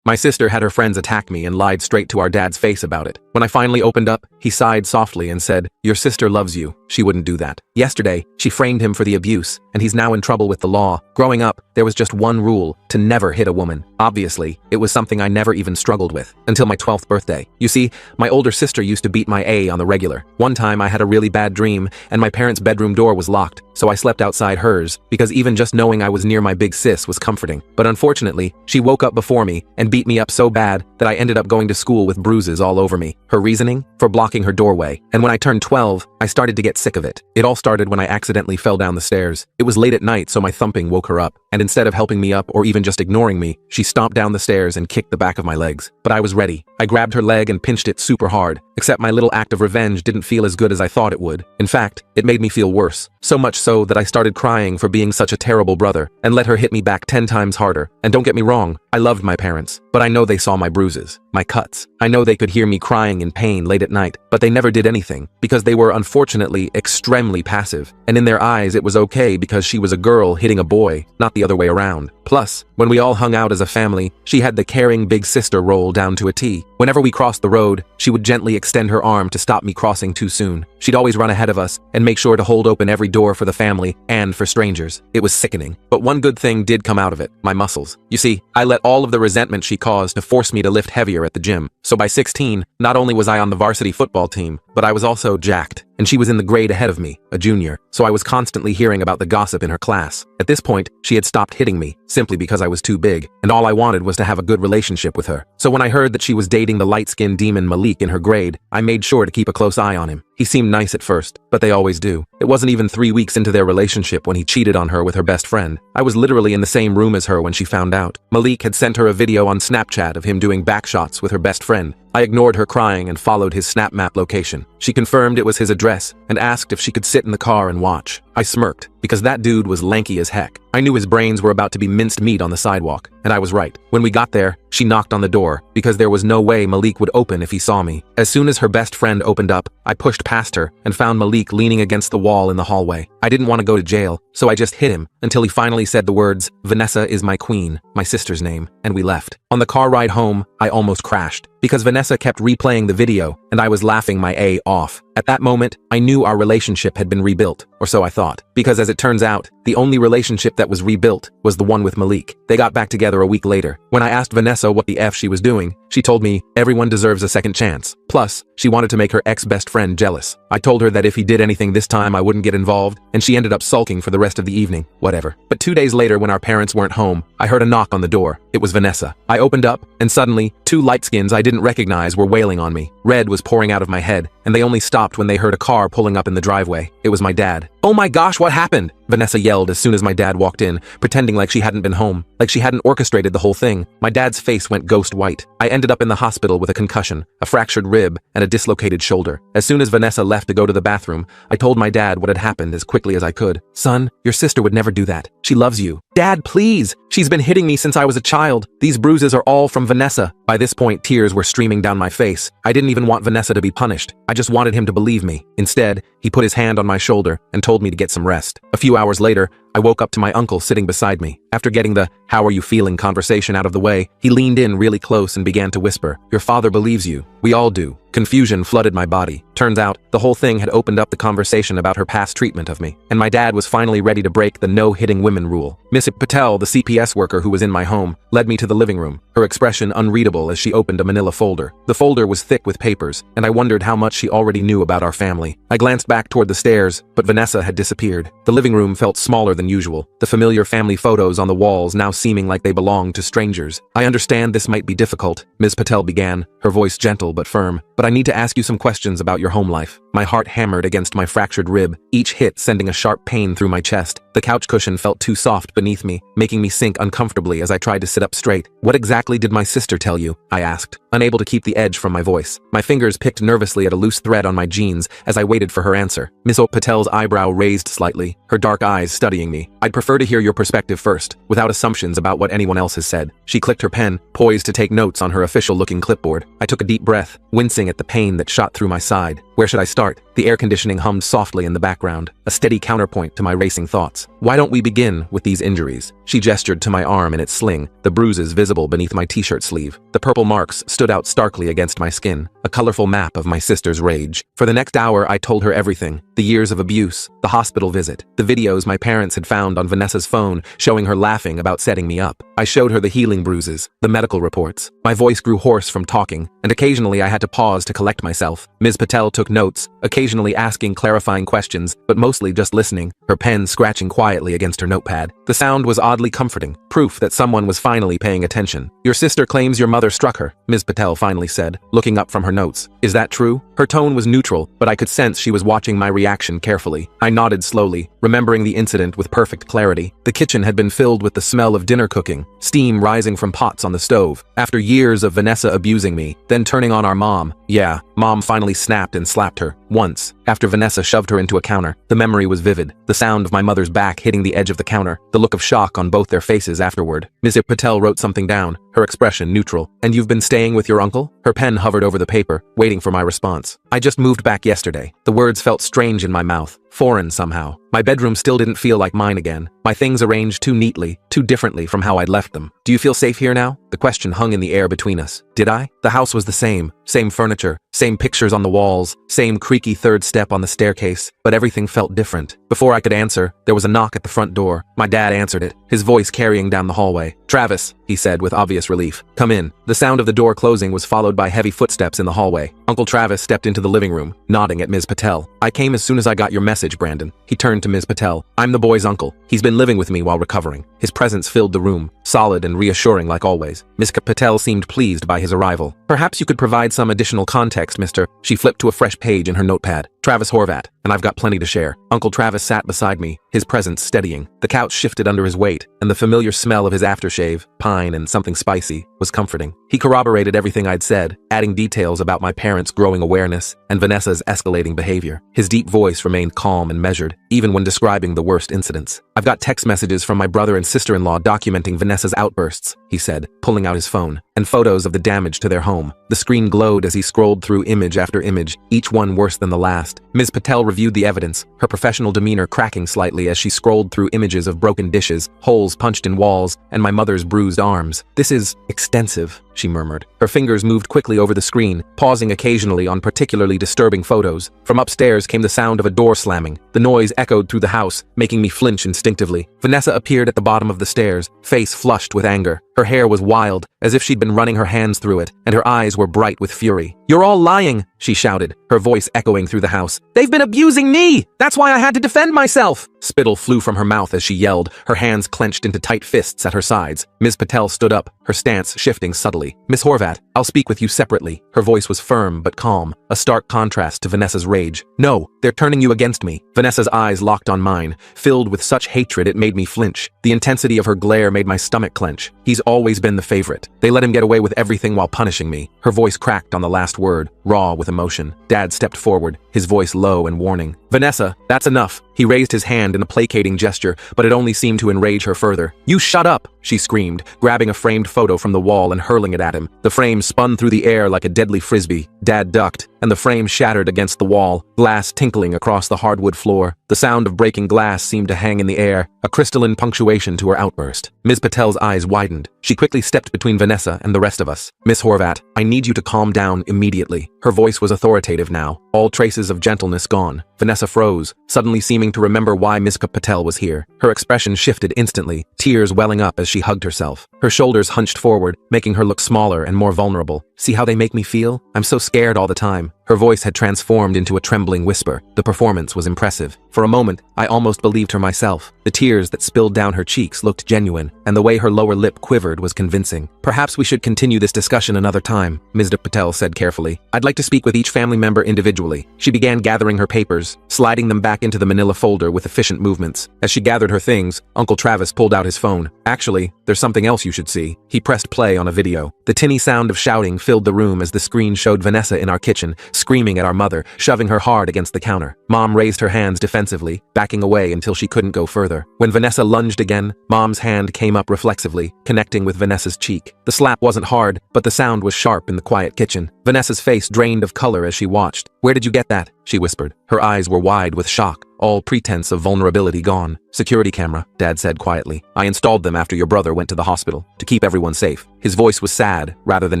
My sister had her friends attack me and lied straight to our dad's face about it. When I finally opened up, he sighed softly and said, "Your sister loves you. She wouldn't do that." Yesterday, she framed him for the abuse, and he's now in trouble with the law. Growing up, there was just one rule: to never hit a woman. Obviously, it was something I never even struggled with, until my 12th birthday. You see, my older sister used to beat my A on the regular. One time I had a really bad dream, and my parents' bedroom door was locked, so I slept outside hers, because even just knowing I was near my big sis was comforting. But unfortunately, she woke up before me and beat me up so bad that I ended up going to school with bruises all over me. Her reasoning? For blocking her doorway. And when I turned 12, I started to get sick of it. It all started when I accidentally fell down the stairs. It was late at night, so my thumping woke her up, and instead of helping me up or even just ignoring me, she stomped down the stairs and kicked the back of my legs. But I was ready. I grabbed her leg and pinched it super hard, except my little act of revenge didn't feel as good as I thought it would. In fact, it made me feel worse. So much so that I started crying for being such a terrible brother, and let her hit me back 10 times harder. And don't get me wrong, I loved my parents, but I know they saw my bruises, my cuts. I know they could hear me crying in pain late at night, but they never did anything, because they were unfortunately extremely passive, and in their eyes it was okay because she was a girl hitting a boy, not the other way around. Plus, when we all hung out as a family, she had the caring big sister role down to a T. Whenever we crossed the road, she would gently extend her arm to stop me crossing too soon. She'd always run ahead of us and make sure to hold open every door for the family and for strangers. It was sickening. But one good thing did come out of it: my muscles. You see, I let all of the resentment she caused to force me to lift heavier at the gym. So by 16, not only was I on the varsity football team, but I was also jacked. And she was in the grade ahead of me, a junior, so I was constantly hearing about the gossip in her class. At this point, she had stopped hitting me, simply because I was too big, and all I wanted was to have a good relationship with her. So when I heard that she was dating the light-skinned demon Malik in her grade, I made sure to keep a close eye on him. He seemed nice at first, but they always do. It wasn't even 3 weeks into their relationship when he cheated on her with her best friend. I was literally in the same room as her when she found out. Malik had sent her a video on Snapchat of him doing backshots with her best friend. I ignored her crying and followed his Snap Map location. She confirmed it was his address and asked if she could sit in the car and watch. I smirked, because that dude was lanky as heck. I knew his brains were about to be minced meat on the sidewalk, and I was right. When we got there, she knocked on the door, because there was no way Malik would open if he saw me. As soon as her best friend opened up, I pushed past her and found Malik leaning against the wall in the hallway. I didn't want to go to jail, so I just hit him until he finally said the words, "Vanessa is my queen," my sister's name, and we left. On the car ride home, I almost crashed, because Vanessa kept replaying the video, and I was laughing my A off. At that moment, I knew our relationship had been rebuilt, or so I thought, because as it turns out, the only relationship that was rebuilt was the one with Malik. They got back together a week later. When I asked Vanessa what the F she was doing, she told me everyone deserves a second chance. Plus, she wanted to make her ex-best friend jealous. I told her that if he did anything this time I wouldn't get involved, and she ended up sulking for the rest of the evening. Whatever. But 2 days later, when our parents weren't home, I heard a knock on the door. It was Vanessa. I opened up, and suddenly, 2 light-skins I didn't recognize were wailing on me. Red was pouring out of my head, and they only stopped when they heard a car pulling up in the driveway. It was my dad. "Oh my gosh, what happened?" Vanessa yelled as soon as my dad walked in, pretending like she hadn't been home, like she hadn't orchestrated the whole thing. My dad's face went ghost white. I ended up in the hospital with a concussion, a fractured rib, and a dislocated shoulder. As soon as Vanessa left to go to the bathroom, I told my dad what had happened as quickly as I could. "Son, your sister would never do that. She loves you." "Dad, please! She's been hitting me since I was a child. These bruises are all from Vanessa." By this point, tears were streaming down my face. I didn't even want Vanessa to be punished. I just wanted him to believe me. Instead, he put his hand on my shoulder and told me to get some rest. A few hours later, I woke up to my uncle sitting beside me. After getting the "how are you feeling" conversation out of the way, he leaned in really close and began to whisper, "Your father believes you. We all do." Confusion flooded my body. Turns out, the whole thing had opened up the conversation about her past treatment of me, and my dad was finally ready to break the no-hitting women rule. Miss Patel, the CPS worker who was in my home, led me to the living room, her expression unreadable as she opened a manila folder. The folder was thick with papers, and I wondered how much she already knew about our family. I glanced back toward the stairs, but Vanessa had disappeared. The living room felt smaller than usual, the familiar family photos on the walls now seeming like they belonged to strangers. "I understand this might be difficult," Ms. Patel began, her voice gentle but firm, "but I need to ask you some questions about your home life." My heart hammered against my fractured rib, each hit sending a sharp pain through my chest. The couch cushion felt too soft beneath me, making me sink uncomfortably as I tried to sit up straight. "What exactly did my sister tell you?" I asked, unable to keep the edge from my voice. My fingers picked nervously at a loose thread on my jeans as I waited for her answer. Miss Patel's eyebrow raised slightly, her dark eyes studying me. "I'd prefer to hear your perspective first, without assumptions about what anyone else has said." She clicked her pen, poised to take notes on her official-looking clipboard. I took a deep breath, wincing at the pain that shot through my side. Where should I start? The air conditioning hummed softly in the background, a steady counterpoint to my racing thoughts. Why don't we begin with these injuries? She gestured to my arm in its sling, the bruises visible beneath my t-shirt sleeve. The purple marks stood out starkly against my skin, a colorful map of my sister's rage. For the next hour, I told her everything. The years of abuse, the hospital visit, the videos my parents had found on Vanessa's phone showing her laughing about setting me up. I showed her the healing bruises, the medical reports. My voice grew hoarse from talking, and occasionally I had to pause to collect myself. Ms. Patel took notes, occasionally asking clarifying questions, but mostly just listening, her pen scratching quietly against her notepad. The sound was oddly comforting, proof that someone was finally paying attention. Your sister claims your mother struck her, Ms. Patel finally said, looking up from her notes. Is that true? Her tone was neutral, but I could sense she was watching my reaction carefully. I nodded slowly, remembering the incident with perfect clarity. The kitchen had been filled with the smell of dinner cooking, steam rising from pots on the stove. After years of Vanessa abusing me, then turning on our mom. Yeah, Mom finally snapped and slapped her. Once, after Vanessa shoved her into a counter. The memory was vivid. The sound of my mother's back hitting the edge of the counter. The look of shock on both their faces afterward. Ms. Patel wrote something down, her expression neutral. And you've been staying with your uncle? Her pen hovered over the paper, waiting for my response. I just moved back yesterday. The words felt strange in my mouth, foreign somehow. My bedroom still didn't feel like mine again. My things arranged too neatly, too differently from how I'd left them. Do you feel safe here now? The question hung in the air between us. Did I? The house was the same furniture, same pictures on the walls, same creaky third step on the staircase, but everything felt different. Before I could answer, there was a knock at the front door. My dad answered it, his voice carrying down the hallway. Travis, he said with obvious relief. Come in. The sound of the door closing was followed by heavy footsteps in the hallway. Uncle Travis stepped into the living room, nodding at Ms. Patel. I came as soon as I got your message, Brandon. He turned to Ms. Patel. I'm the boy's uncle. He's been living with me while recovering. His presence filled the room, solid and reassuring like always. Ms. Patel seemed pleased by his arrival. Perhaps you could provide some additional context, mister. She flipped to a fresh page in her notepad. Travis Horvat, and I've got plenty to share. Uncle Travis sat beside me, his presence steadying. The couch shifted under his weight, and the familiar smell of his aftershave, pine and something spicy, was comforting. He corroborated everything I'd said, adding details about my parents' growing awareness and Vanessa's escalating behavior. His deep voice remained calm and measured, even when describing the worst incidents. I've got text messages from my brother and sister-in-law documenting Vanessa's outbursts, he said, pulling out his phone, and photos of the damage to their home. The screen glowed as he scrolled through image after image, each one worse than the last. Ms. Patel reviewed the evidence, her professional demeanor cracking slightly as she scrolled through images of broken dishes, holes punched in walls, and my mother's bruised arms. This is extensive, she murmured. Her fingers moved quickly over the screen, pausing occasionally on particularly disturbing photos. From upstairs came the sound of a door slamming. The noise echoed through the house, making me flinch instinctively. Vanessa appeared at the bottom of the stairs, face flushed with anger. Her hair was wild, as if she'd been running her hands through it, and her eyes were bright with fury. You're all lying, she shouted, her voice echoing through the house. They've been abusing me! That's why I had to defend myself! Spittle flew from her mouth as she yelled, her hands clenched into tight fists at her sides. Ms. Patel stood up, her stance shifting subtly. Miss Horvat, I'll speak with you separately. Her voice was firm but calm, a stark contrast to Vanessa's rage. No, they're turning you against me. Vanessa's eyes locked on mine, filled with such hatred it made me flinch. The intensity of her glare made my stomach clench. He's always been the favorite. They let him get away with everything while punishing me. Her voice cracked on the last word, raw with emotion. Dad stepped forward, his voice low and warning. Vanessa, that's enough. He raised his hand in a placating gesture, but it only seemed to enrage her further. You shut up, she screamed, grabbing a framed photo from the wall and hurling it at him. The frame spun through the air like a deadly frisbee. Dad ducked, and the frame shattered against the wall, glass tinkling across the hardwood floor. The sound of breaking glass seemed to hang in the air, a crystalline punctuation to her outburst. Ms. Patel's eyes widened. She quickly stepped between Vanessa and the rest of us. Miss Horvat, I need you to calm down immediately. Her voice was authoritative now, all traces of gentleness gone. Vanessa froze, suddenly seeming to remember why Miss Patel was here. Her expression shifted instantly, tears welling up as she hugged herself. Her shoulders hunched forward, making her look smaller and more vulnerable. See how they make me feel? I'm so scared all the time. Her voice had transformed into a trembling whisper. The performance was impressive. For a moment, I almost believed her myself. The tears that spilled down her cheeks looked genuine, and the way her lower lip quivered was convincing. Perhaps we should continue this discussion another time, Ms. Patel said carefully. I'd like to speak with each family member individually. She began gathering her papers, sliding them back into the manila folder with efficient movements. As she gathered her things, Uncle Travis pulled out his phone. Actually, there's something else you should see. He pressed play on a video. The tinny sound of shouting filled the room as the screen showed Vanessa in our kitchen, screaming at our mother, shoving her hard against the counter. Mom raised her hands defensively, backing away until she couldn't go further. When Vanessa lunged again, Mom's hand came up reflexively, connecting with Vanessa's cheek. The slap wasn't hard, but the sound was sharp in the quiet kitchen. Vanessa's face drained of color as she watched. "Where did you get that?" she whispered. Her eyes were wide with shock, all pretense of vulnerability gone. "Security camera," Dad said quietly. "I installed them after your brother went to the hospital, to keep everyone safe." His voice was sad, rather than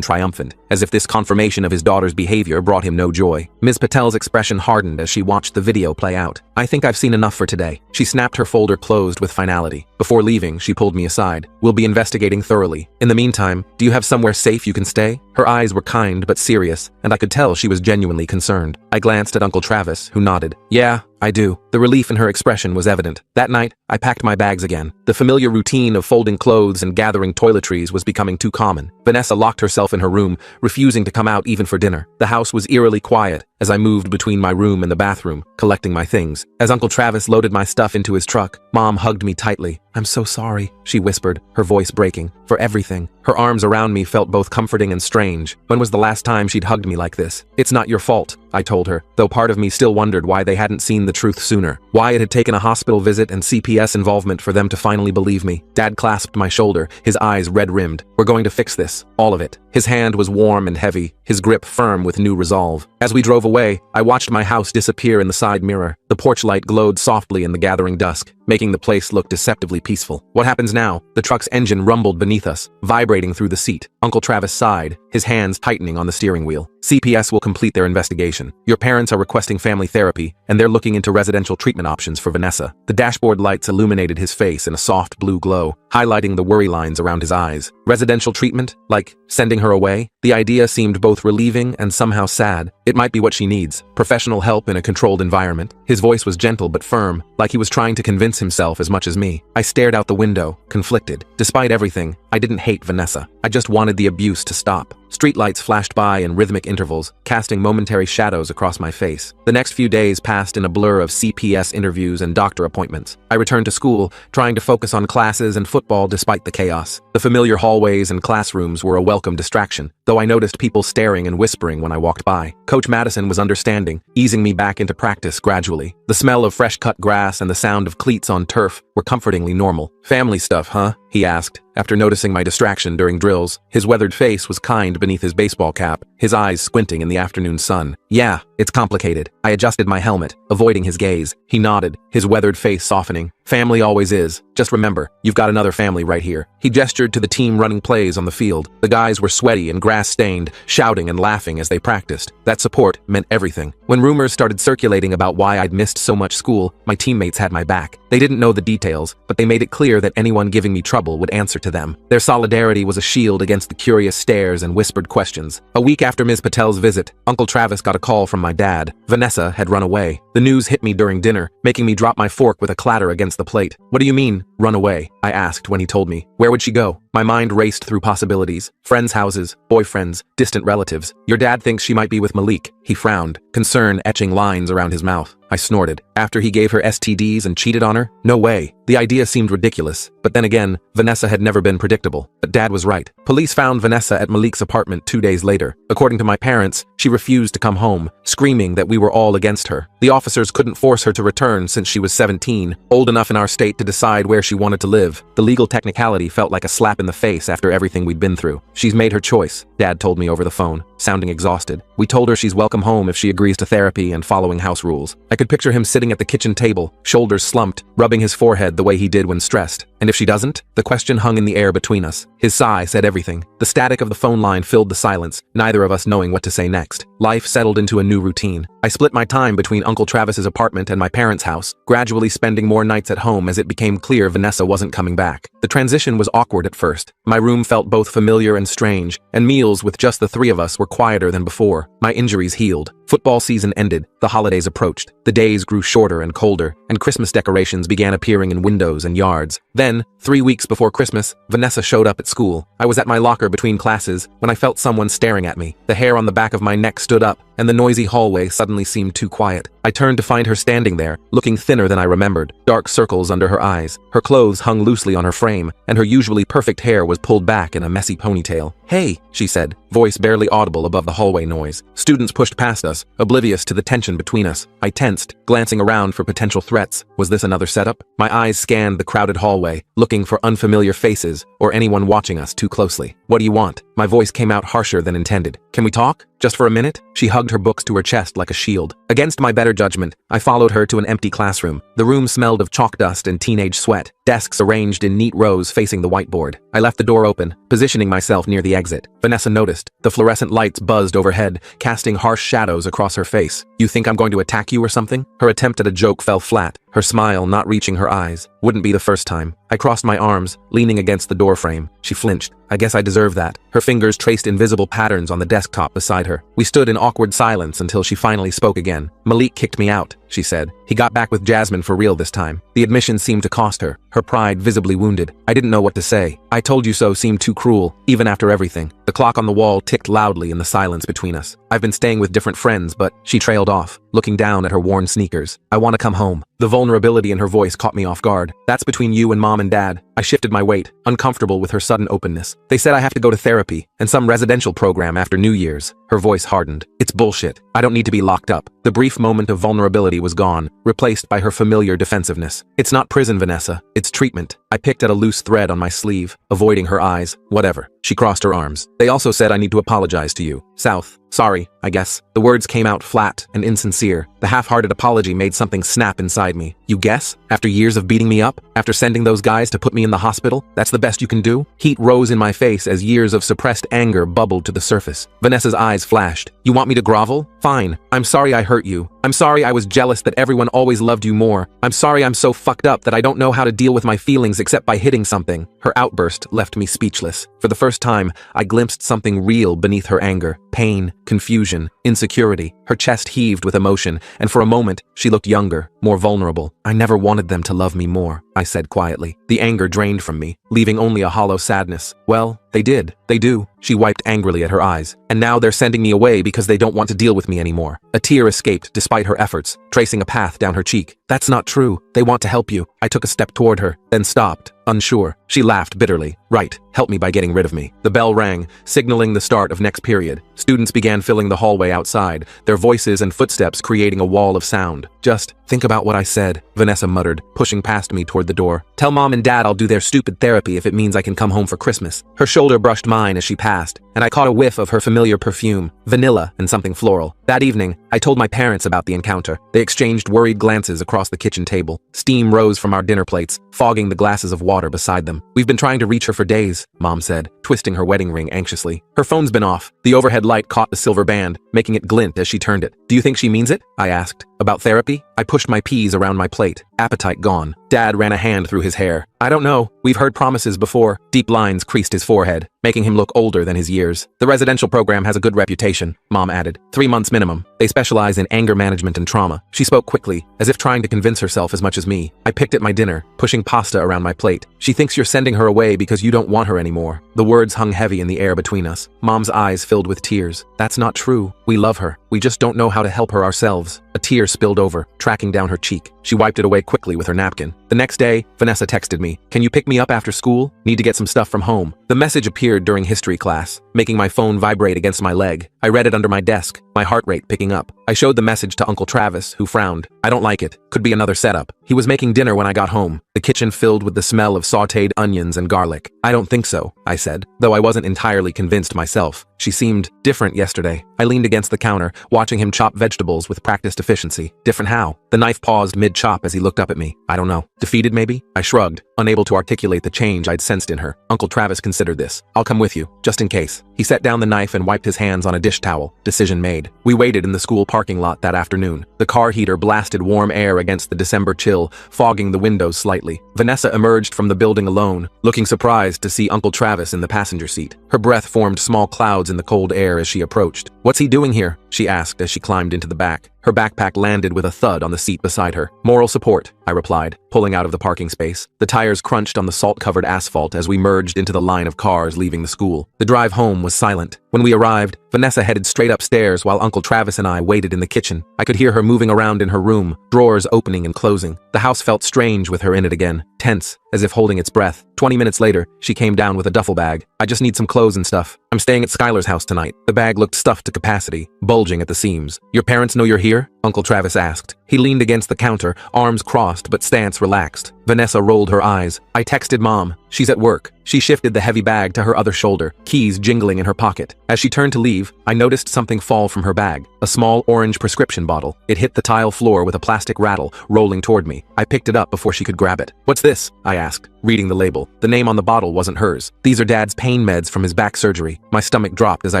triumphant, as if this confirmation of his daughter's behavior brought him no joy. Ms. Patel's expression hardened as she watched the video play out. "I think I've seen enough for today." She snapped her folder closed with finality. Before leaving, she pulled me aside. "We'll be investigating thoroughly. In the meantime, do you have somewhere safe you can stay?" Her eyes were kind but serious, and I could tell she was genuinely concerned. I glanced at Uncle Travis, who nodded. "Yeah, I do." The relief in her expression was evident. That night, I packed my bags again. The familiar routine of folding clothes and gathering toiletries was becoming too common. Vanessa locked herself in her room, refusing to come out even for dinner. The house was eerily quiet as I moved between my room and the bathroom, collecting my things. As Uncle Travis loaded my stuff into his truck, Mom hugged me tightly. "I'm so sorry," she whispered, her voice breaking, "for everything." Her arms around me felt both comforting and strange. When was the last time she'd hugged me like this? "It's not your fault," I told her, though part of me still wondered why they hadn't seen the truth sooner. Why it had taken a hospital visit and CPS involvement for them to finally believe me. Dad clasped my shoulder, his eyes red-rimmed. "We're going to fix this. All of it." His hand was warm and heavy, his grip firm with new resolve. As we drove away, I watched my house disappear in the side mirror. The porch light glowed softly in the gathering dusk, making the place look deceptively peaceful. "What happens now?" The truck's engine rumbled beneath us, vibrating through the seat. Uncle Travis sighed, his hands tightening on the steering wheel. "CPS will complete their investigation. Your parents are requesting family therapy, and they're looking into residential treatment options for Vanessa." The dashboard lights illuminated his face in a soft blue glow, highlighting the worry lines around his eyes. Residential treatment? Like sending her away? The idea seemed both relieving and somehow sad. It might be what she needs. Professional help in a controlled environment. His voice was gentle but firm, like he was trying to convince himself as much as me. I stared out the window, conflicted. Despite everything, I didn't hate Vanessa. I just wanted the abuse to stop. Streetlights flashed by in rhythmic intervals, casting momentary shadows across my face. The next few days passed in a blur of CPS interviews and doctor appointments. I returned to school, trying to focus on classes and football despite the chaos. The familiar hallways and classrooms were a welcome distraction, though I noticed people staring and whispering when I walked by. Coach Madison was understanding, easing me back into practice gradually. The smell of fresh-cut grass and the sound of cleats on turf were comfortingly normal. "Family stuff, huh?" he asked, after noticing my distraction during drills. His weathered face was kind beneath his baseball cap, his eyes squinting in the afternoon sun. "Yeah, it's complicated." I adjusted my helmet, avoiding his gaze. He nodded, his weathered face softening. "Family always is. Just remember, you've got another family right here." He gestured to the team running plays on the field. The guys were sweaty and grass-stained, shouting and laughing as they practiced. That support meant everything. When rumors started circulating about why I'd missed so much school, my teammates had my back. They didn't know the details, but they made it clear that anyone giving me trouble would answer to them. Their solidarity was a shield against the curious stares and whispered questions. A week after Ms. Patel's visit, Uncle Travis got a call from my dad. Vanessa had run away. The news hit me during dinner, making me drop my fork with a clatter against the plate. "What do you mean, run away?" I asked when he told me. "Where would she go?" My mind raced through possibilities. Friends' houses, boyfriends, distant relatives. "Your dad thinks she might be with Malik." He frowned, concern etching lines around his mouth. I snorted. After he gave her STDs and cheated on her? No way. The idea seemed ridiculous. But then again, Vanessa had never been predictable. But Dad was right. Police found Vanessa at Malik's apartment 2 days later. According to my parents, she refused to come home, screaming that we were all against her. The officers couldn't force her to return since she was 17, old enough in our state to decide where she wanted to live. The legal technicality felt like a slap in the face after everything we'd been through. "She's made her choice," Dad told me over the phone, sounding exhausted. "We told her she's welcome home if she agrees to therapy and following house rules." I could picture him sitting at the kitchen table, shoulders slumped, rubbing his forehead the way he did when stressed. "And if she doesn't?" The question hung in the air between us. His sigh said everything. The static of the phone line filled the silence, neither of us knowing what to say next. Life settled into a new routine. I split my time between Uncle Travis's apartment and my parents' house, gradually spending more nights at home as it became clear Vanessa wasn't coming back. The transition was awkward at first. My room felt both familiar and strange, and meals with just the three of us were quieter than before. My injuries healed. Football season ended. The holidays approached. The days grew shorter and colder, and Christmas decorations began appearing in windows and yards. Then, 3 weeks before Christmas, Vanessa showed up at school. I was at my locker between classes when I felt someone staring at me. The hair on the back of my neck stood up, and the noisy hallway suddenly seemed too quiet. I turned to find her standing there, looking thinner than I remembered, dark circles under her eyes. Her clothes hung loosely on her frame, and her usually perfect hair was pulled back in a messy ponytail. "Hey," she said, voice barely audible above the hallway noise. Students pushed past us, oblivious to the tension between us. I tensed, glancing around for potential threats. Was this another setup? My eyes scanned the crowded hallway, looking for unfamiliar faces or anyone watching us too closely. What do you want? My voice came out harsher than intended. Can we talk? Just for a minute? She hugged her books to her chest like a shield. Against my better judgment, I followed her to an empty classroom. The room smelled of chalk dust and teenage sweat, desks arranged in neat rows facing the whiteboard. I left the door open, positioning myself near the exit. Vanessa noticed. The fluorescent lights buzzed overhead, casting harsh shadows across her face. You think I'm going to attack you or something? Her attempt at a joke fell flat, her smile not reaching her eyes. Wouldn't be the first time. I crossed my arms, leaning against the doorframe. She flinched. I guess I deserve that. Her fingers traced invisible patterns on the desktop beside her. We stood in awkward silence until she finally spoke again. Malik kicked me out, she said. He got back with Jasmine for real this time. The admission seemed to cost her, her pride visibly wounded. I didn't know what to say. I told you so seemed too cruel, even after everything. The clock on the wall ticked loudly in the silence between us. I've been staying with different friends, but she trailed off, looking down at her worn sneakers. I want to come home. The vulnerability in her voice caught me off guard. That's between you and Mom and Dad. I shifted my weight, uncomfortable with her sudden openness. They said I have to go to therapy and some residential program after New Year's. Her voice hardened. It's bullshit. I don't need to be locked up. The brief moment of vulnerability was gone, replaced by her familiar defensiveness. It's not prison, Vanessa. It's treatment. I picked at a loose thread on my sleeve, avoiding her eyes. Whatever. She crossed her arms. They also said I need to apologize to you. South. Sorry, I guess. The words came out flat and insincere. The half-hearted apology made something snap inside me. You guess? After years of beating me up? After sending those guys to put me in the hospital? That's the best you can do? Heat rose in my face as years of suppressed anger bubbled to the surface. Vanessa's eyes flashed. You want me to grovel? Fine. I'm sorry I hurt you. I'm sorry I was jealous that everyone always loved you more. I'm sorry I'm so fucked up that I don't know how to deal with my feelings except by hitting something. Her outburst left me speechless. For the first time, I glimpsed something real beneath her anger. Pain, confusion, insecurity. Her chest heaved with emotion, and for a moment, she looked younger, more vulnerable. I never wanted them to love me more, I said quietly. The anger drained from me, leaving only a hollow sadness. Well, they did. They do. She wiped angrily at her eyes. And now they're sending me away because they don't want to deal with me anymore. A tear escaped despite her efforts, tracing a path down her cheek. That's not true. They want to help you. I took a step toward her, then stopped, unsure. She laughed bitterly. Right, help me by getting rid of me. The bell rang, signaling the start of next period. Students began filling the hallway outside, their voices and footsteps creating a wall of sound. Just think about what I said, Vanessa muttered, pushing past me toward the door. Tell Mom and Dad I'll do their stupid therapy if it means I can come home for Christmas. Her shoulder brushed mine as she passed, and I caught a whiff of her familiar perfume, vanilla and something floral. That evening, I told my parents about the encounter. They exchanged worried glances across the kitchen table. Steam rose from our dinner plates, fogging the glasses of water beside them. We've been trying to reach her for days, Mom said, twisting her wedding ring anxiously. Her phone's been off. The overhead light caught the silver band, making it glint as she turned it. Do you think she means it? I asked. About therapy? I pushed my peas around my plate, appetite gone. Dad ran a hand through his hair. I don't know. We've heard promises before. Deep lines creased his forehead, making him look older than his years. The residential program has a good reputation, Mom added. 3 months minimum. They specialize in anger management and trauma. She spoke quickly, as if trying to convince herself as much as me. I picked at my dinner, pushing pasta around my plate. She thinks you're sending her away because you don't want her anymore. The words hung heavy in the air between us. Mom's eyes filled with tears. That's not true. We love her. We just don't know how to help her ourselves. A tear spilled over, tracking down her cheek. She wiped it away quickly with her napkin. The next day, Vanessa texted me, "Can you pick me up after school? Need to get some stuff from home." The message appeared during history class, making my phone vibrate against my leg. I read it under my desk, my heart rate picking up. I showed the message to Uncle Travis, who frowned. I don't like it. Could be another setup. He was making dinner when I got home, the kitchen filled with the smell of sautéed onions and garlic. I don't think so, I said, though I wasn't entirely convinced myself. She seemed different yesterday. I leaned against the counter, watching him chop vegetables with practiced efficiency. Different how? The knife paused mid-chop as he looked up at me. I don't know. Defeated maybe? I shrugged, unable to articulate the change I'd sensed in her. Uncle Travis considered this. I'll come with you, just in case. He set down the knife and wiped his hands on a dish towel. Decision made. We waited in the school parking lot that afternoon. The car heater blasted warm air against the December chill, fogging the windows slightly. Vanessa emerged from the building alone, looking surprised to see Uncle Travis in the passenger seat. Her breath formed small clouds in the cold air as she approached. "What's he doing here?" she asked as she climbed into the back. Her backpack landed with a thud on the seat beside her. "Moral support," I replied, pulling out of the parking space. The tires crunched on the salt-covered asphalt as we merged into the line of cars leaving the school. The drive home was silent. When we arrived, Vanessa headed straight upstairs while Uncle Travis and I waited in the kitchen. I could hear her moving around in her room, drawers opening and closing. The house felt strange with her in it again, tense, as if holding its breath. 20 minutes later, she came down with a duffel bag. I just need some clothes and stuff. I'm staying at Skylar's house tonight. The bag looked stuffed to capacity, bulging at the seams. Your parents know you're here? Uncle Travis asked. He leaned against the counter, arms crossed but stance relaxed. Vanessa rolled her eyes. I texted Mom. She's at work. She shifted the heavy bag to her other shoulder, keys jingling in her pocket. As she turned to leave, I noticed something fall from her bag. A small orange prescription bottle. It hit the tile floor with a plastic rattle, rolling toward me. I picked it up before she could grab it. What's this? I asked, reading the label. The name on the bottle wasn't hers. These are Dad's pain meds from his back surgery. My stomach dropped as I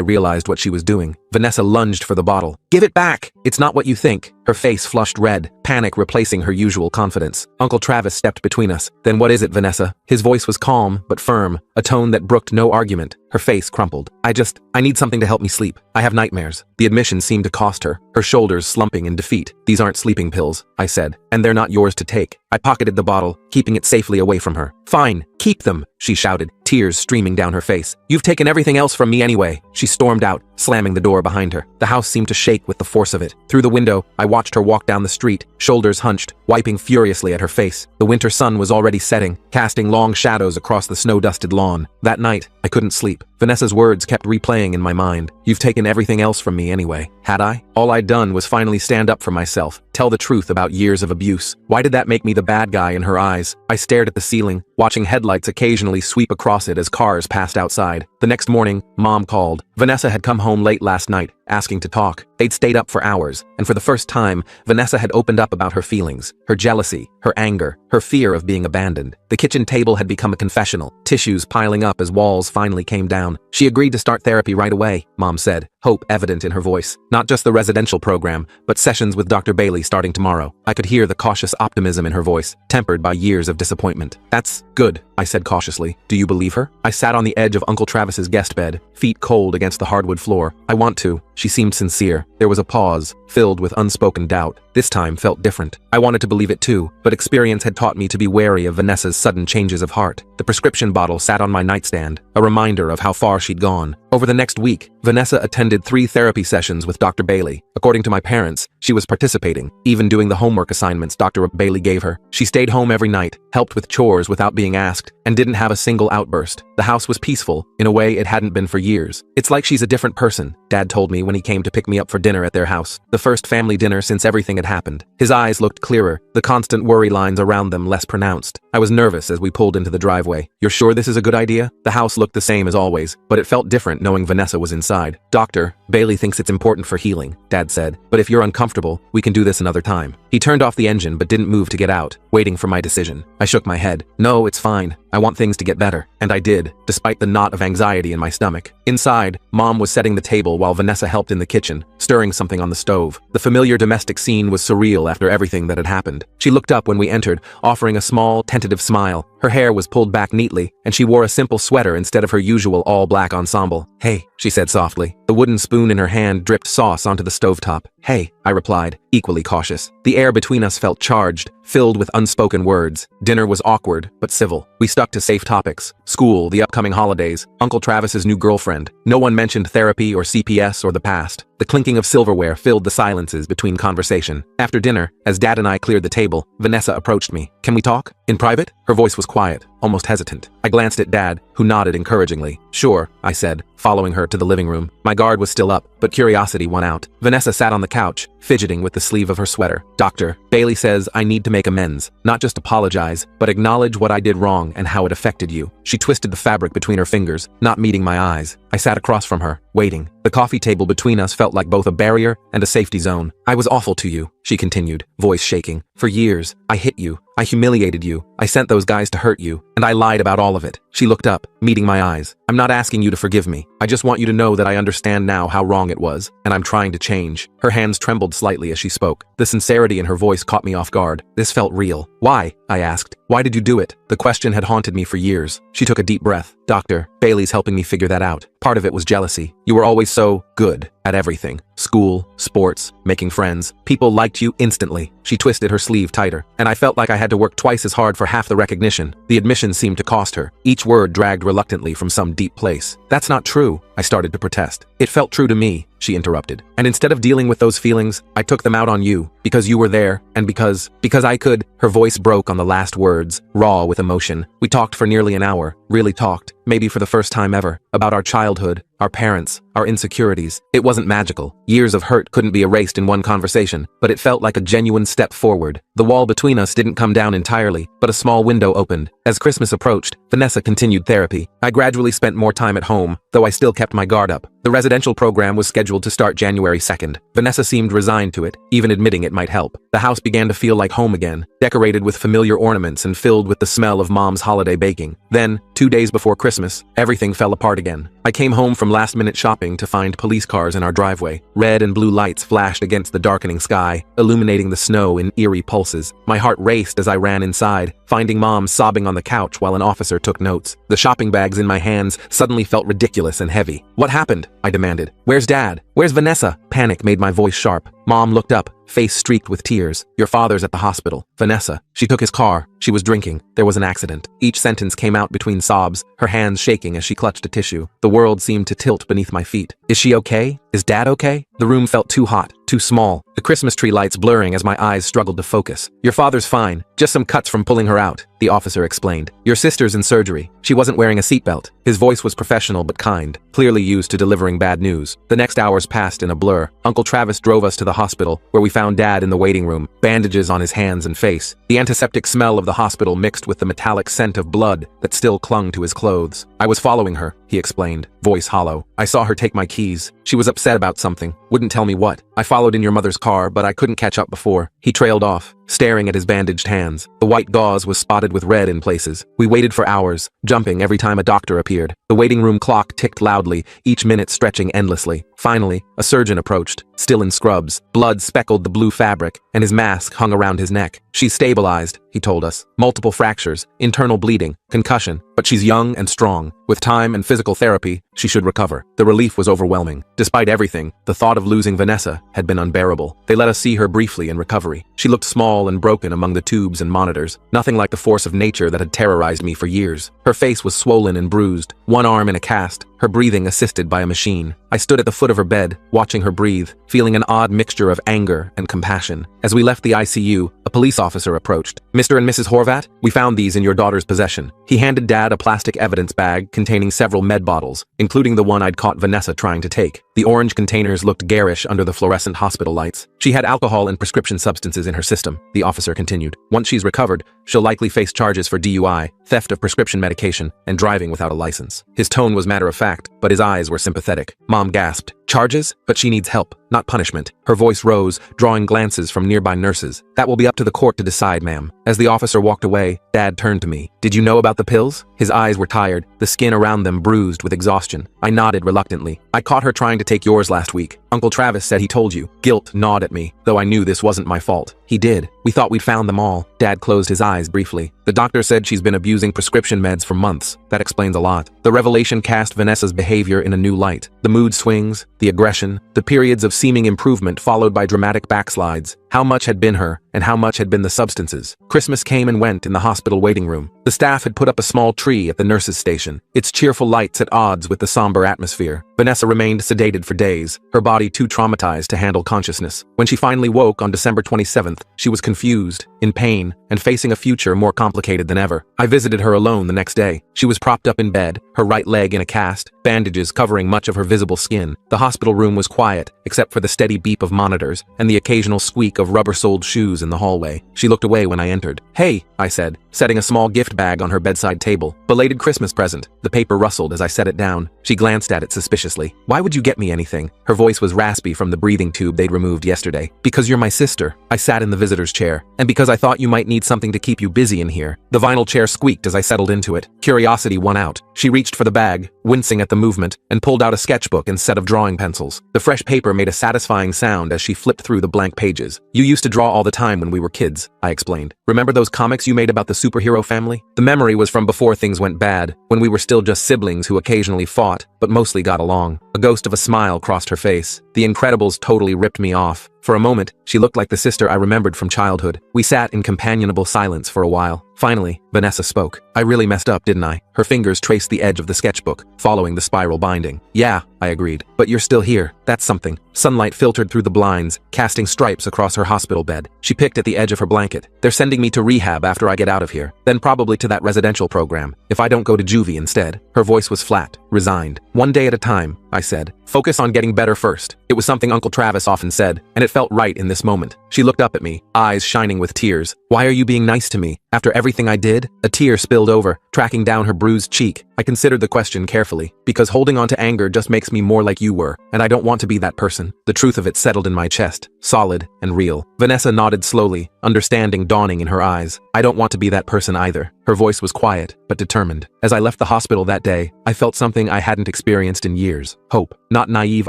realized what she was doing. Vanessa lunged for the bottle. Give it back! It's not what you think. Her face flushed red, panic replacing her usual confidence. Uncle Travis stepped between us. Then what is it, Vanessa? His voice was calm, but firm, a tone that brooked no argument. Her face crumpled. I need something to help me sleep. I have nightmares. The admission seemed to cost her, her shoulders slumping in defeat. These aren't sleeping pills, I said, and they're not yours to take. I pocketed the bottle, keeping it safely away from her. Fine, keep them, she shouted, tears streaming down her face. You've taken everything else from me anyway. She stormed out, slamming the door behind her. The house seemed to shake with the force of it. Through the window, I watched her walk down the street, shoulders hunched, wiping furiously at her face. The winter sun was already setting, casting long shadows across the snow-dusted lawn. That night, I couldn't sleep. Vanessa's words kept replaying in my mind. You've taken everything else from me anyway. Had I? All I'd done was finally stand up for myself, tell the truth about years of abuse. Why did that make me the bad guy in her eyes? I stared at the ceiling, watching headlights occasionally sweep across it as cars passed outside. The next morning, Mom called. Vanessa had come home late last night, asking to talk. They'd stayed up for hours, and for the first time, Vanessa had opened up about her feelings, her jealousy, her anger, her fear of being abandoned. The kitchen table had become a confessional, tissues piling up as walls finally came down. She agreed to start therapy right away, Mom said, hope evident in her voice. Not just the residential program, but sessions with Dr. Bailey starting tomorrow. I could hear the cautious optimism in her voice, tempered by years of disappointment. That's good, I said cautiously. Do you believe her? I sat on the edge of Uncle Travis's guest bed, feet cold against the hardwood floor. I want to. She seemed sincere. There was a pause, filled with unspoken doubt. This time felt different. I wanted to believe it too, but experience had taught me to be wary of Vanessa's sudden changes of heart. The prescription bottle sat on my nightstand, a reminder of how far she'd gone. Over the next week, Vanessa attended 3 therapy sessions with Dr. Bailey. According to my parents, she was participating, even doing the homework assignments Dr. Bailey gave her. She stayed home every night, helped with chores without being asked, and didn't have a single outburst. The house was peaceful, in a way it hadn't been for years. It's like she's a different person, Dad told me when he came to pick me up for dinner at their house. The first family dinner since everything had happened. His eyes looked clearer, the constant worry lines around them less pronounced. I was nervous as we pulled into the driveway. You're sure this is a good idea? The house looked the same as always, but it felt different knowing Vanessa was inside. Dr. Bailey thinks it's important for healing, Dad said, but if you're uncomfortable, we can do this another time. He turned off the engine but didn't move to get out, waiting for my decision. I shook my head. No, it's fine. I want things to get better. And I did, despite the knot of anxiety in my stomach. Inside, Mom was setting the table while Vanessa helped in the kitchen, stirring something on the stove. The familiar domestic scene was surreal after everything that had happened. She looked up when we entered, offering a small, tentative smile. Her hair was pulled back neatly, and she wore a simple sweater instead of her usual all-black ensemble. Hey, she said softly. The wooden spoon in her hand dripped sauce onto the stovetop. Hey, I replied, equally cautious. The air between us felt charged, filled with unspoken words. Dinner was awkward, but civil. We stuck to safe topics. School, the upcoming holidays, Uncle Travis's new girlfriend. No one mentioned therapy or CPS or the past. The clinking of silverware filled the silences between conversation. After dinner, as Dad and I cleared the table, Vanessa approached me. Can we talk? In private? Her voice was quiet, almost hesitant. I glanced at Dad, who nodded encouragingly. Sure, I said, following her to the living room. My guard was still up, but curiosity won out. Vanessa sat on the couch, fidgeting with the sleeve of her sweater. Dr. Bailey says I need to make amends, not just apologize, but acknowledge what I did wrong and how it affected you. She twisted the fabric between her fingers, not meeting my eyes. I sat across from her, waiting. The coffee table between us felt like both a barrier and a safety zone. I was awful to you, she continued, voice shaking. For years, I hit you. I humiliated you. I sent those guys to hurt you, and I lied about all of it. She looked up, meeting my eyes. I'm not asking you to forgive me. I just want you to know that I understand now how wrong it was, and I'm trying to change. Her hands trembled slightly as she spoke. The sincerity in her voice caught me off guard. This felt real. Why? I asked. Why did you do it? The question had haunted me for years. She took a deep breath. Dr. Bailey's helping me figure that out. Part of it was jealousy. You were always so good at everything. School, sports, making friends. People liked you instantly. She twisted her sleeve tighter, and I felt like I had to work twice as hard for half the recognition. The admission seemed to cost her. Each Each word dragged reluctantly from some deep place. That's not true, I started to protest. It felt true to me, she interrupted. And instead of dealing with those feelings, I took them out on you, because you were there, and because I could. Her voice broke on the last words, raw with emotion. We talked for nearly an hour, really talked, maybe for the first time ever, about our childhood, our parents, our insecurities. It wasn't magical. Years of hurt couldn't be erased in one conversation, but it felt like a genuine step forward. The wall between us didn't come down entirely, but a small window opened. As Christmas approached, Vanessa continued therapy. I gradually spent more time at home, though I still kept my guard up. The residential program was scheduled to start January 2nd. Vanessa seemed resigned to it, even admitting it might help. The house began to feel like home again, decorated with familiar ornaments and filled with the smell of Mom's holiday baking. Then, 2 days before Christmas, everything fell apart again. I came home from last-minute shopping to find police cars in our driveway. Red and blue lights flashed against the darkening sky, illuminating the snow in eerie pulses. My heart raced as I ran inside, finding Mom sobbing on the couch while an officer took notes. The shopping bags in my hands suddenly felt ridiculous and heavy. What happened? I demanded. Where's Dad? Where's Vanessa? Panic made my voice sharp. Mom looked up, face streaked with tears. Your father's at the hospital. Vanessa. She took his car. She was drinking. There was an accident. Each sentence came out between sobs, her hands shaking as she clutched a tissue. The world seemed to tilt beneath my feet. Is she okay? Is Dad okay? The room felt too hot, too small, the Christmas tree lights blurring as my eyes struggled to focus. Your father's fine, just some cuts from pulling her out, the officer explained. Your sister's in surgery. She wasn't wearing a seatbelt. His voice was professional but kind, clearly used to delivering bad news. The next hours passed in a blur. Uncle Travis drove us to the hospital, where we found Dad in the waiting room, bandages on his hands and face. The antiseptic smell of the hospital mixed with the metallic scent of blood that still clung to his clothes. I was following her, he explained, voice hollow. I saw her take my keys. She was upset about something, wouldn't tell me what. I followed in your mother's car, but I couldn't catch up before. He trailed off, staring at his bandaged hands. The white gauze was spotted with red in places. We waited for hours, jumping every time a doctor appeared. The waiting room clock ticked loudly, each minute stretching endlessly. Finally, a surgeon approached, still in scrubs. Blood speckled the blue fabric, and his mask hung around his neck. She's stabilized, he told us. Multiple fractures, internal bleeding, concussion, but she's young and strong. With time and physical therapy, she should recover. The relief was overwhelming. Despite everything, the thought of losing Vanessa had been unbearable. They let us see her briefly in recovery. She looked small and broken among the tubes and monitors, nothing like the force of nature that had terrorized me for years. Her face was swollen and bruised, one arm in a cast, her breathing assisted by a machine. I stood at the foot of her bed, watching her breathe, feeling an odd mixture of anger and compassion. As we left the ICU, a police officer approached. Mr. and Mrs. Horvat, we found these in your daughter's possession. He handed Dad a plastic evidence bag containing several med bottles, including the one I'd caught Vanessa trying to take. The orange containers looked garish under the fluorescent hospital lights. She had alcohol and prescription substances in her system, the officer continued. Once she's recovered, she'll likely face charges for DUI, theft of prescription medication, and driving without a license. His tone was matter-of-fact, but his eyes were sympathetic. Mom gasped. Charges? But she needs help, not punishment. Her voice rose, drawing glances from nearby nurses. That will be up to the court to decide, ma'am. As the officer walked away, Dad turned to me. Did you know about the pills? His eyes were tired, the skin around them bruised with exhaustion. I nodded reluctantly. I caught her trying to take yours last week. Uncle Travis said he told you. Guilt gnawed at me, though I knew this wasn't my fault. He did. We thought we'd found them all. Dad closed his eyes briefly. The doctor said she's been abusing prescription meds for months. That explains a lot. The revelation cast Vanessa's behavior in a new light. The mood swings, the aggression, the periods of seeming improvement followed by dramatic backslides. How much had been her, and how much had been the substances. Christmas came and went in the hospital waiting room. The staff had put up a small tree at the nurses' station, its cheerful lights at odds with the somber atmosphere. Vanessa remained sedated for days, her body too traumatized to handle consciousness. When she finally woke on December 27th, she was confused, in pain, and facing a future more complicated than ever. I visited her alone the next day. She was propped up in bed, her right leg in a cast, bandages covering much of her visible skin. The hospital room was quiet, except for the steady beep of monitors and the occasional squeak of rubber-soled shoes in the hallway. She looked away when I entered. Hey, I said, setting a small gift bag on her bedside table. Belated Christmas present. The paper rustled as I set it down. She glanced at it suspiciously. Why would you get me anything? Her voice was raspy from the breathing tube they'd removed yesterday. Because you're my sister. I sat in the visitor's chair. And because I thought you might need something to keep you busy in here. The vinyl chair squeaked as I settled into it. Curiosity won out. She reached for the bag, wincing at the movement, and pulled out a sketchbook and set of drawing pencils. The fresh paper made a satisfying sound as she flipped through the blank pages. You used to draw all the time when we were kids, I explained. Remember those comics you made about the superhero family? The memory was from before things went bad, when we were still just siblings who occasionally fought, but mostly got along. A ghost of a smile crossed her face. The Incredibles totally ripped me off. For a moment, she looked like the sister I remembered from childhood. We sat in companionable silence for a while. Finally, Vanessa spoke. I really messed up, didn't I? Her fingers traced the edge of the sketchbook, following the spiral binding. Yeah, I agreed. But you're still here. That's something. Sunlight filtered through the blinds, casting stripes across her hospital bed. She picked at the edge of her blanket. They're sending me to rehab after I get out of here. Then probably to that residential program, if I don't go to juvie instead. Her voice was flat, resigned. One day at a time, I said. Focus on getting better first. It was something Uncle Travis often said, and it felt right in this moment. She looked up at me, eyes shining with tears. Why are you being nice to me? After everything I did? A tear spilled over, tracking down her bruised cheek. I considered the question carefully, because holding on to anger just makes me more like you were, and I don't want to be that person. The truth of it settled in my chest, solid and real. Vanessa nodded slowly, understanding dawning in her eyes. I don't want to be that person either. Her voice was quiet, but determined. As I left the hospital that day, I felt something I hadn't experienced in years. Hope. Not naive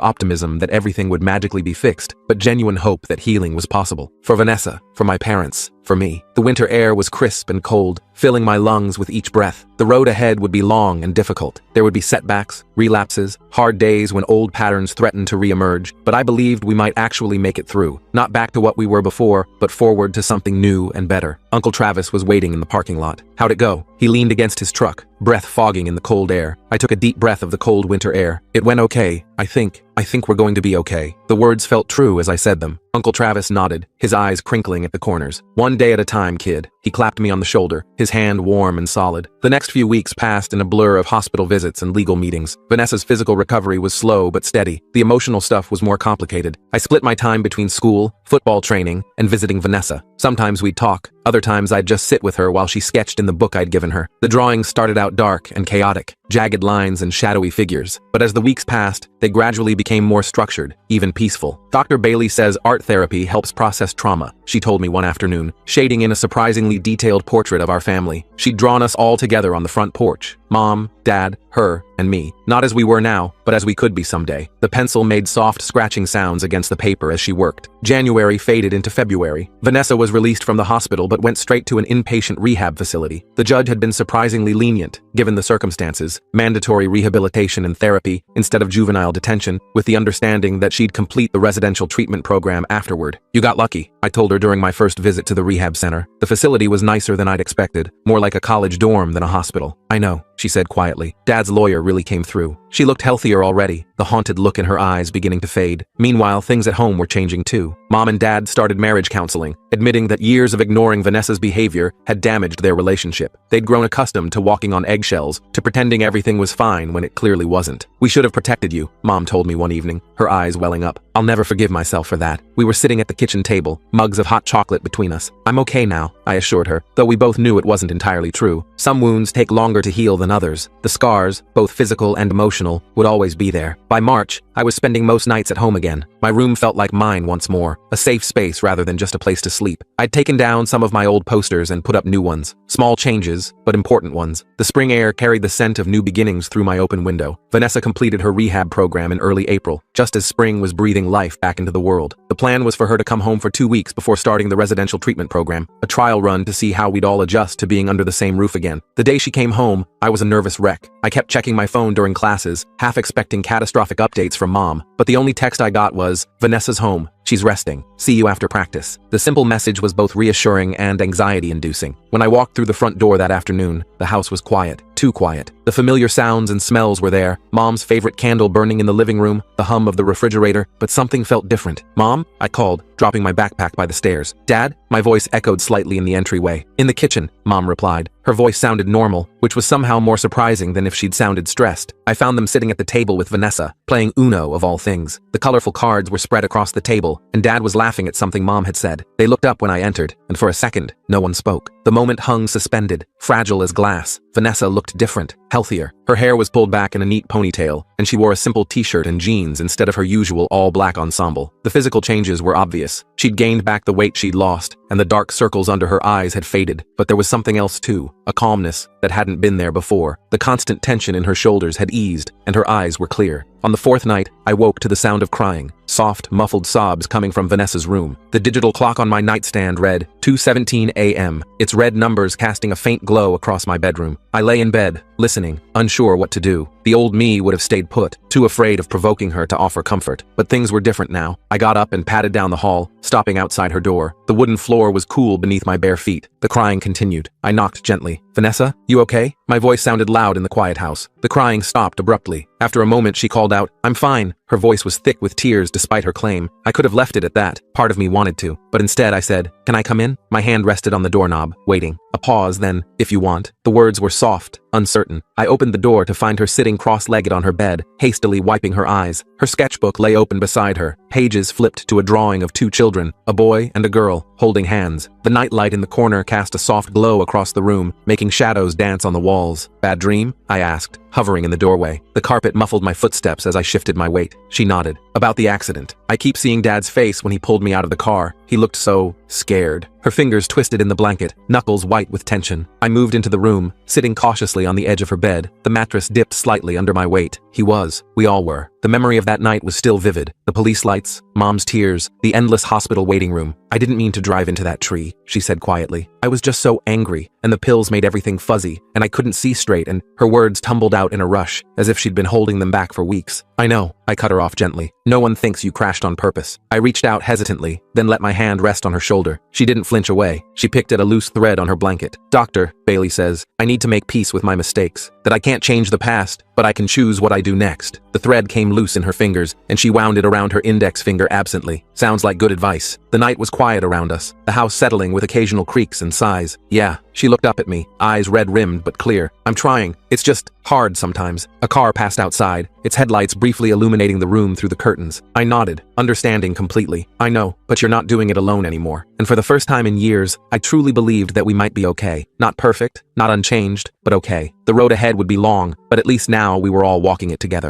optimism that everything would magically be fixed, but genuine hope that healing was possible. For Vanessa, for my parents, for me. The winter air was crisp and cold, filling my lungs with each breath. The road ahead would be long and difficult. There would be setbacks, relapses, hard days when old patterns threatened to re-emerge, but I believed we might actually make it through. Not back to what we were before, but forward to something new and better. Uncle Travis was waiting in the parking lot. How'd it go? He leaned against his truck, breath fogging in the cold air. I took a deep breath of the cold winter air. It went okay. I think we're going to be okay. The words felt true as I said them. Uncle Travis nodded, his eyes crinkling at the corners. One day at a time, kid. He clapped me on the shoulder, his hand warm and solid. The next few weeks passed in a blur of hospital visits and legal meetings. Vanessa's physical recovery was slow but steady. The emotional stuff was more complicated. I split my time between school, football training, and visiting Vanessa. Sometimes we'd talk. Other times I'd just sit with her while she sketched in the book I'd given her. The drawings started out dark and chaotic, jagged lines and shadowy figures. But as the weeks passed, they gradually became more structured, even peaceful. Dr. Bailey says art therapy helps process trauma, she told me one afternoon, shading in a surprisingly detailed portrait of our family. She'd drawn us all together on the front porch. Mom, Dad, her, and me. Not as we were now, but as we could be someday. The pencil made soft scratching sounds against the paper as she worked. January faded into February. Vanessa was released from the hospital but went straight to an inpatient rehab facility. The judge had been surprisingly lenient, given the circumstances. Mandatory rehabilitation and therapy instead of juvenile detention, with the understanding that she'd complete the residential treatment program afterward. You got lucky, I told her during my first visit to the rehab center. The facility was nicer than I'd expected, more like a college dorm than a hospital. I know, she said quietly. Dad's lawyer really came through. She looked healthier already, the haunted look in her eyes beginning to fade. Meanwhile, things at home were changing too. Mom and Dad started marriage counseling, admitting that years of ignoring Vanessa's behavior had damaged their relationship. They'd grown accustomed to walking on eggshells, to pretending everything was fine when it clearly wasn't. We should have protected you, Mom told me one evening, her eyes welling up. I'll never forgive myself for that. We were sitting at the kitchen table, mugs of hot chocolate between us. I'm okay now, I assured her, though we both knew it wasn't entirely true. Some wounds take longer to heal than others. The scars, both physical and emotional, would always be there. By March, I was spending most nights at home again. My room felt like mine once more, a safe space rather than just a place to sleep. I'd taken down some of my old posters and put up new ones. Small changes, but important ones. The spring air carried the scent of new beginnings through my open window. Vanessa completed her rehab program in early April, just as spring was breathing life back into the world. The plan was for her to come home for 2 weeks before starting the residential treatment program, a trial run to see how we'd all adjust to being under the same roof again. The day she came home, I was a nervous wreck. I kept checking my phone during classes, half expecting catastrophic updates from Mom, but the only text I got was, "Vanessa's home. She's resting. See you after practice." The simple message was both reassuring and anxiety-inducing. When I walked through the front door that afternoon, the house was quiet. Too quiet. The familiar sounds and smells were there, Mom's favorite candle burning in the living room, the hum of the refrigerator, but something felt different. "Mom?" I called, dropping my backpack by the stairs. "Dad?" My voice echoed slightly in the entryway. "In the kitchen," Mom replied. Her voice sounded normal, which was somehow more surprising than if she'd sounded stressed. I found them sitting at the table with Vanessa, playing Uno of all things. The colorful cards were spread across the table, and Dad was laughing at something Mom had said. They looked up when I entered, and for a second, no one spoke. The moment hung suspended, fragile as glass. Vanessa looked different, healthier. Her hair was pulled back in a neat ponytail, and she wore a simple t-shirt and jeans instead of her usual all-black ensemble. The physical changes were obvious. She'd gained back the weight she'd lost, and the dark circles under her eyes had faded. But there was something else too, a calmness that hadn't been there before. The constant tension in her shoulders had eased, and her eyes were clear. On the fourth night, I woke to the sound of crying, soft, muffled sobs coming from Vanessa's room. The digital clock on my nightstand read 2:17 a.m., its red numbers casting a faint glow across my bedroom. I lay in bed, listening, unsure what to do. The old me would have stayed put, too afraid of provoking her to offer comfort. But things were different now. I got up and padded down the hall, stopping outside her door. The wooden floor was cool beneath my bare feet. The crying continued. I knocked gently. "Vanessa, you okay?" My voice sounded loud in the quiet house. The crying stopped abruptly. After a moment, she called out, "I'm fine." Her voice was thick with tears despite her claim. I could have left it at that. Part of me wanted to. But instead I said, "Can I come in?" My hand rested on the doorknob, waiting. A pause, then, "If you want." The words were soft, uncertain. I opened the door to find her sitting cross-legged on her bed, hastily wiping her eyes. Her sketchbook lay open beside her, pages flipped to a drawing of two children, a boy and a girl, holding hands. The nightlight in the corner cast a soft glow across the room, making shadows dance on the walls. "Bad dream?" I asked, hovering in the doorway. The carpet muffled my footsteps as I shifted my weight. She nodded. "About the accident. I keep seeing Dad's face when he pulled me out of the car. He looked so scared." Her fingers twisted in the blanket, knuckles white with tension. I moved into the room, sitting cautiously on the edge of her bed. The mattress dipped slightly under my weight. He was. We all were. The memory of that night was still vivid. The police lights, Mom's tears, the endless hospital waiting room. "I didn't mean to drive into that tree," she said quietly. "I was just so angry, and the pills made everything fuzzy, and I couldn't see straight," and her words tumbled out in a rush, as if she'd been holding them back for weeks. "I know," I cut her off gently. "No one thinks you crashed on purpose." I reached out hesitantly, then let my hand rest on her shoulder. She didn't flinch away. She picked at a loose thread on her blanket. "Doctor," Bailey says, "I need to make peace with my mistakes. That I can't change the past, but I can choose what I do next." The thread came loose in her fingers, and she wound it around her index finger absently. Sounds like good advice. The night was quiet around us, the house settling with occasional creaks and sighs. "Yeah." She looked up at me, eyes red-rimmed but clear. "I'm trying. It's just hard sometimes." A car passed outside, its headlights briefly illuminating the room through the curtains. I nodded, understanding completely. "I know, but you're not doing it alone anymore." And for the first time in years, I truly believed that we might be okay. Not perfect, not unchanged, but okay. The road ahead would be long, but at least now we were all walking it together.